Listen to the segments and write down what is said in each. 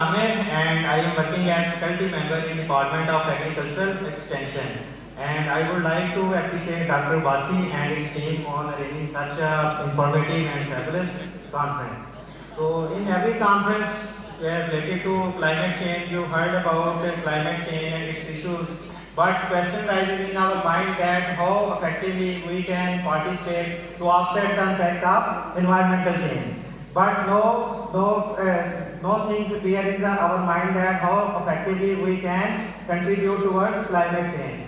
Ahmed, and I am working as faculty member in Department of Agricultural Extension. And I would like to appreciate Dr. Basi and his team on arranging such a informative and fabulous conference. So in every conference related to climate change, you heard about climate change and its issues. But question rises in our mind that how effectively we can participate to offset the impact of environmental change. But no things appear in our mind that how effectively we can contribute towards climate change.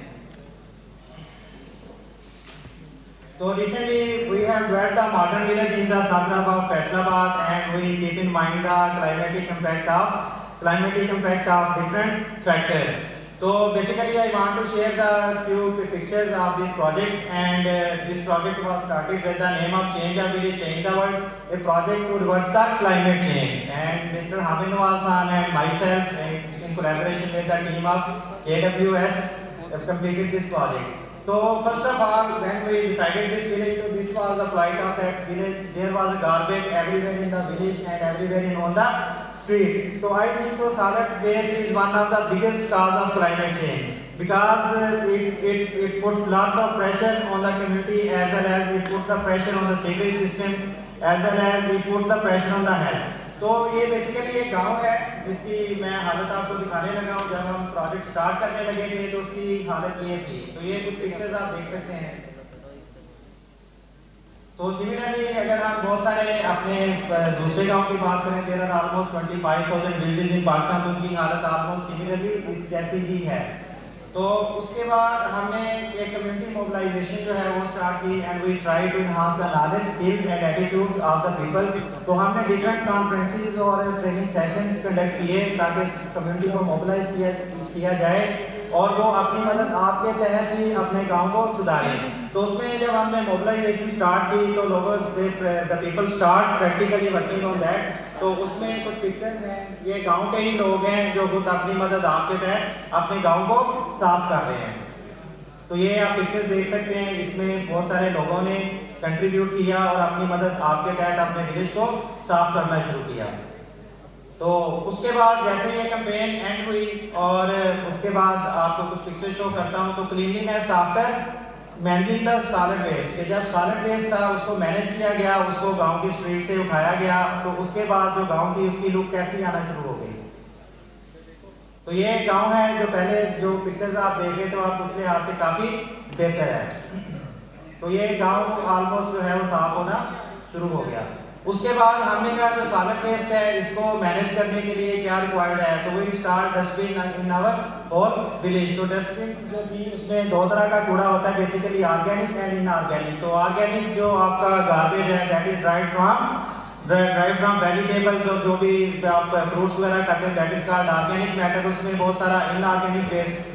So recently we have dwelt a modern village in the suburb of Faisalabad, and we keep in mind the climatic impact of different factors. So basically I want to share the few pictures of this project, and this project was started with the name of Change a Village, Change the World, a project to reverse the climate change. And Mr. Hamid Nawaz Khan and myself in collaboration with the team of KWS have completed this project. So first of all, when we decided this village, so this was the plight of that village. There was a garbage everywhere in the village and everywhere on the streets. So I think so solid waste is one of the biggest cause of climate change, because it put lots of pressure on the community, as well as it put the pressure on the sewage system, as well as it put the pressure on the health. तो ये basically एक गांव है जिसकी मैं हालत आपको दिखाने लगा हूँ। जब हम प्रोजेक्ट स्टार्ट करने लगे थे तो उसकी हालत ये थी। तो ये कुछ पिक्चर्स आप देख सकते हैं। तो सिमिलरली अगर हम बहुत सारे अपने दूसरे गांव की बात करें, there are almost 25,000 villages in Pakistan, तो उनकी हालत ऑलमोस्ट सिमिलरली इस जैसी ही है। तो उसके बाद हमने एक कम्युनिटी मोबिलाइजेशन जो है वो स्टार्ट की, and we try to enhance the knowledge, skills and attitudes of the people. तो हमने डिफरेंट कॉन्फ्रेंसेस और ट्रेनिंग सेशंस कंडक्ट किए ताकि कम्युनिटी को मोबिलाइज किया जाए और वो अपनी मदद आपके तहत ही अपने गांव को सुधारें। तो उसमें जब हमने मोबिलाइजेशन स्टार्ट की तो लोगों the people start practically working on that. तो उसमें कुछ पिक्चर्स हैं, ये गांव के ही लोग हैं जो खुद अपनी मदद आपके तहत अपने गांव को साफ कर रहे हैं। तो ये आप पिक्चर्स देख सकते हैं, इसमें बहुत सारे लोगों ने कंट्रीब्यूट किया और अपनी मदद आपके तहत अपने विलेज को साफ करना शुरू किया। तो उसके बाद जैसे ये कैंपेन एंड हुई और उसके बाद आपको कुछ पिक्चर शो करता हूँ। तो cleanliness after managing the solid waste, कि जब सॉलिड वेस्ट था उसको मैनेज किया गया, उसको गांव की स्ट्रीट से उठाया गया, तो उसके बाद जो गांव की उसकी लुक कैसी आना शुरू हो गई। तो ये गांव है जो पहले जो पिक्चर्स आप देख रहे तो आप उसके हाथ से काफी बेहतर है। तो ये गांव ऑलमोस्ट जो है वो साफ होना शुरू हो गया। उसके बाद हमने कहा जो सॉलिड वेस्ट है इसको मैनेज करने के लिए क्या रिक्वायर्ड है, तो we start dustbin in our whole village. तो डस्टबिन जो थी उसमें दो तरह का कूड़ा होता है, बेसिकली ऑर्गेनिक एंड इनऑर्गेनिक। तो ऑर्गेनिक जो आपका गार्बेज है that is dried from vegetables, जो भी आप फ्रूट्स वगैरह खाते हैं that is called organic matter. उसमें बहुत सारा इनऑर्गेनिक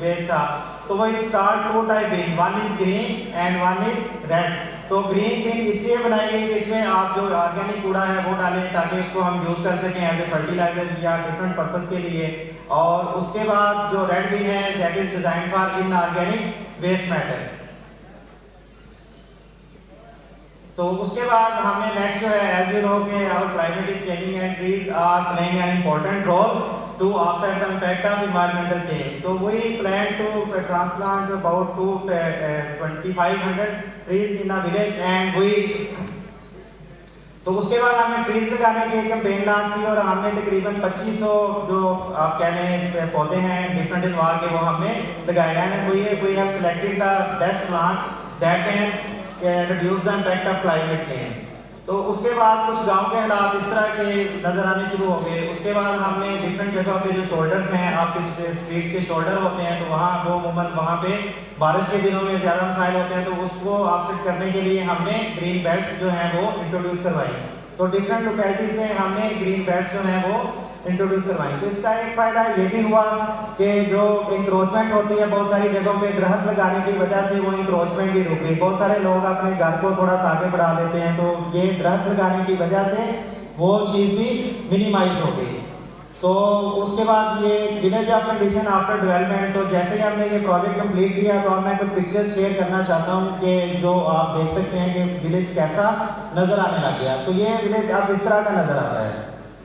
वेस्ट था। तो वो start to type bin, one is green and one is red. तो ग्रीन बिन इसलिए बनाई गई कि इसमें आप जो ऑर्गेनिक कूड़ा है वो डालें ताकि उसको हम यूज कर सकें एज ए फर्टिलाइजर या डिफरेंट पर्पस के लिए। और उसके बाद जो रेड बिन है that is design for inorganic waste matter. तो उसके बाद हमने नेक्स्ट जो है एज यू नो कि our climate is changing and trees are playing an important role to offset the impact of environmental change. So we plan to transplant about 2,500 trees in a village, and we तो उसके बाद हमने trees लगाने की एक campaign launch की और हमने तकरीबन 2500 जो आप कह लें पौधे हैं डिफरेंट इनवाल के वो हमने लगाए हैं। we have selected the best plants that can reduce the impact of climate change. तो उसके बाद कुछ गांव के हालात इस तरह के नजर आने शुरू हो गए। उसके बाद हमने डिफरेंट जगह पे जो शोल्डर्स हैं, आपके स्ट्रीट्स के शोल्डर होते हैं, तो वहाँ वो अमूमन वहाँ पे बारिश के दिनों में ज़्यादा मसाइल होते हैं, तो उसको ऑफसेट करने के लिए हमने ग्रीन बेल्ट्स जो हैं वो इंट्रोड्यूस करवाई। तो डिफरेंट लोकेलिटीज़ में हमने ग्रीन बेल्ट्स जो हैं वो इंट्रोड्यूस करवाई। तो इसका एक फ़ायदा ये भी हुआ कि जो इंक्रोचमेंट होती है बहुत सारी जगहों पे दरख्त लगाने की वजह से वो इंक्रोचमेंट भी रुक गई। बहुत सारे लोग अपने घर को थोड़ा सा आगे बढ़ा लेते हैं, तो ये दरख्त लगाने की वजह से वो चीज़ भी मिनिमाइज हो गई। तो उसके बाद ये village of condition after development, तो जैसे ही हमने ये प्रोजेक्ट कंप्लीट किया तो अब मैं कुछ पिक्चर्स शेयर करना चाहता हूँ कि जो आप देख सकते हैं कि विलेज कैसा नज़र आने लग गया। तो ये विलेज अब इस तरह का नज़र आता है।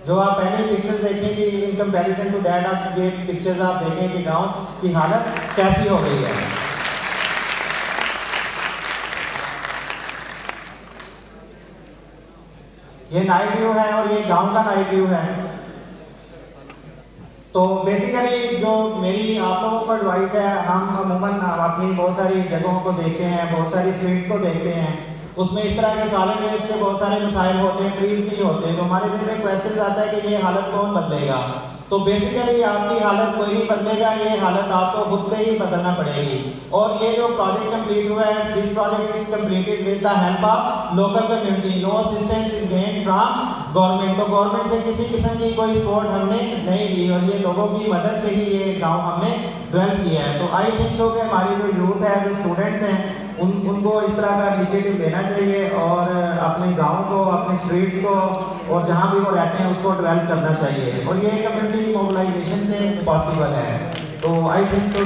जो आप पहले पिक्चर्स देखें कि इन कंपैरिजन टू दैट आप ये पिक्चर्स आप देखें कि गांव की हालत कैसी हो गई है। ये नाइट व्यू है और ये गांव का नाइट व्यू है। तो बेसिकली जो मेरी आप लोगों को एडवाइस है, हम अमूमन अपनी बहुत सारी जगहों को देखते हैं, बहुत सारी स्ट्रीट्स को देखते हैं, उसमें इस तरह के सॉलिड वेस्ट के बहुत सारे मसाइल होते हैं, ट्रीज नहीं होते। तो हमारे दिल में क्वेश्चन आता है कि ये हालत कौन बदलेगा। तो बेसिकली आपकी हालत कोई नहीं बदलेगा, ये हालत आपको खुद से ही बदलना पड़ेगी। और ये जो प्रोजेक्ट कंप्लीट हुआ है, this project is completed with the help of local community, no assistance is gained from government. तो गवर्नमेंट से किसी किस्म की कोई सपोर्ट हमने नहीं दी और ये लोगों की मदद से ही ये गाँव हमने डेवलप किया है। तो आई थिंक सो कि हमारी जो यूथ है, जो स्टूडेंट्स हैं, उनको इस तरह का इनिशिएटिव लेना चाहिए और अपने गाँव को, अपने स्ट्रीट्स को और जहाँ भी वो रहते हैं उसको डेवलप करना चाहिए। और ये कम्युनिटी मोबिलाइजेशन से पॉसिबल है। तो आई थिंक सो